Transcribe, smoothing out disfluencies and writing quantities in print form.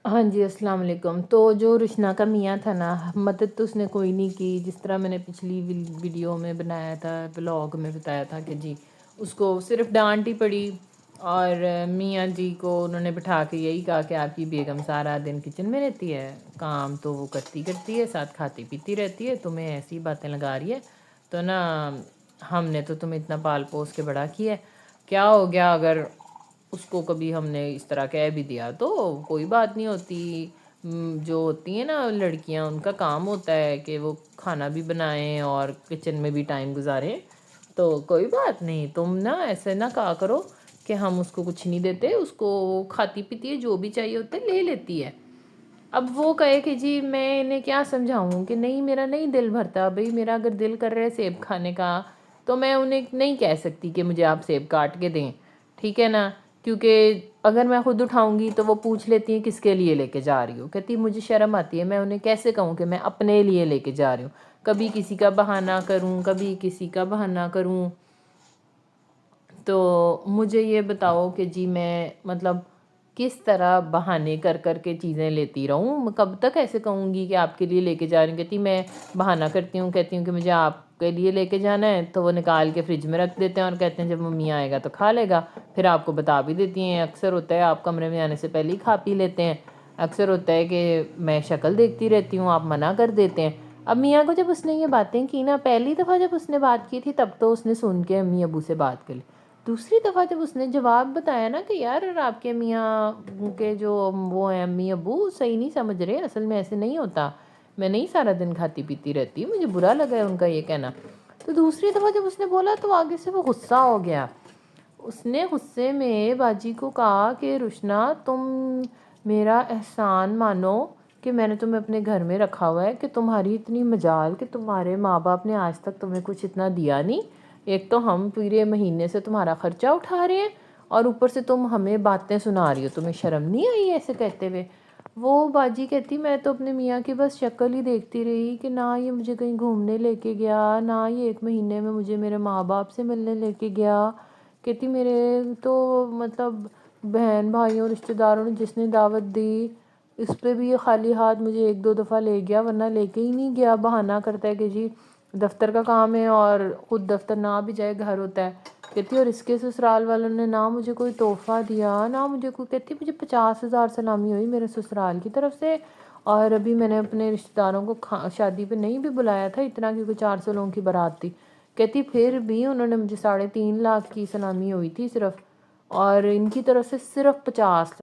ہاں جی، السلام علیکم۔ تو جو رشنا کا میاں تھا نا، مدد تو اس نے کوئی نہیں کی، جس طرح میں نے پچھلی ویڈیو میں بنایا تھا، بلاگ میں بتایا تھا کہ جی اس کو صرف ڈانٹ ہی پڑی، اور میاں جی کو انہوں نے بٹھا کے یہی کہا کہ آپ کی بیگم سارا دن کچن میں رہتی ہے، کام تو وہ کرتی ہے، ساتھ کھاتی پیتی رہتی ہے، تمہیں ایسی باتیں لگا رہی ہے، تو نا ہم نے تو تمہیں اتنا پال پوس کے بڑا کیا ہے، کیا ہو گیا اگر اس کو کبھی ہم نے اس طرح کہہ بھی دیا تو کوئی بات نہیں ہوتی۔ جو ہوتی ہیں نا لڑکیاں، ان کا کام ہوتا ہے کہ وہ کھانا بھی بنائیں اور کچن میں بھی ٹائم گزاریں، تو کوئی بات نہیں، تم نا ایسے نہ کہا کرو کہ ہم اس کو کچھ نہیں دیتے، اس کو کھاتی پیتی ہے، جو بھی چاہیے ہوتا ہے لے لیتی ہے۔ اب وہ کہے کہ جی میں انہیں کیا سمجھاؤں کہ نہیں، میرا نہیں دل بھرتا بھئی، میرا اگر دل کر رہا ہے سیب کھانے کا تو میں انہیں نہیں کہہ سکتی کہ مجھے آپ سیب کاٹ کے دیں، ٹھیک ہے نا؟ کیونکہ اگر میں خود اٹھاؤں گی تو وہ پوچھ لیتی ہیں کس کے لیے لے کے جا رہی ہو، کہتی مجھے شرم آتی ہے، میں انہیں کیسے کہوں کہ میں اپنے لیے لے کے جا رہی ہوں، کبھی کسی کا بہانہ کروں، کبھی کسی کا بہانہ کروں۔ تو مجھے یہ بتاؤ کہ جی میں مطلب کس طرح بہانے کر کر کے چیزیں لیتی رہوں؟ میں کب تک ایسے کہوں گی کہ آپ کے لیے لے کے جا رہی ہوں؟ کہتی میں بہانہ کرتی ہوں، کہتی ہوں کہ مجھے آپ کے لیے لے کے جانا ہے، تو وہ نکال کے فریج میں رکھ دیتے ہیں اور کہتے ہیں جب ممی آئے گا تو کھا لے گا۔ پھر آپ کو بتا بھی دیتی ہیں، اکثر ہوتا ہے آپ کمرے میں آنے سے پہلے ہی کھا پی لیتے ہیں، اکثر ہوتا ہے کہ میں شکل دیکھتی رہتی ہوں، آپ منع کر دیتے ہیں۔ اب میاں کو جب اس نے یہ باتیں کی نا، پہلی دفعہ جب اس نے بات کی تھی تب تو اس نے سن کے امی ابو سے بات کر لی، دوسری دفعہ جب اس نے جواب بتایا نا کہ یار آپ کے میاں کے جو وہ ہیں امی ابو صحیح نہیں سمجھ رہے، اصل میں ایسے نہیں ہوتا، میں نہیں سارا دن کھاتی پیتی رہتی، مجھے برا لگا ہے ان کا یہ کہنا۔ تو دوسری دفعہ جب اس نے بولا تو آگے سے وہ غصہ ہو گیا، اس نے غصے میں باجی کو کہا کہ رشنا تم میرا احسان مانو کہ میں نے تمہیں اپنے گھر میں رکھا ہوا ہے، کہ تمہاری اتنی مجال کہ تمہارے ماں باپ نے آج تک تمہیں کچھ اتنا دیا نہیں، ایک تو ہم پورے مہینے سے تمہارا خرچہ اٹھا رہے ہیں اور اوپر سے تم ہمیں باتیں سنا رہی ہو، تمہیں شرم نہیں آئی ایسے کہتے ہوئے؟ وہ باجی کہتی میں تو اپنے میاں کی بس شکل ہی دیکھتی رہی کہ نہ یہ مجھے کہیں گھومنے لے کے گیا، نہ یہ ایک مہینے میں مجھے میرے ماں باپ سے ملنے لے کے گیا، کہتی میرے تو مطلب بہن بھائیوں رشتہ داروں نے جس نے دعوت دی اس پہ بھی یہ خالی ہاتھ مجھے ایک دو دفعہ لے گیا، ورنہ لے کے ہی نہیں گیا، بہانہ کرتا ہے کہ جی دفتر کا کام ہے اور خود دفتر نہ بھی جائے گھر ہوتا ہے، کہتی اور اس کے سسرال والوں نے نہ مجھے کوئی تحفہ دیا، نہ مجھے کوئی، کہتی مجھے 50,000 سلامی ہوئی میرے سسرال کی طرف سے، اور ابھی میں نے اپنے رشتہ داروں کو شادی پہ نہیں بھی بلایا تھا اتنا، کیونکہ 400 لوگوں کی بارات تھی، کہتی پھر بھی انہوں نے مجھے 3.5 لاکھ کی سلامی ہوئی تھی صرف، اور ان کی طرف سے صرف 50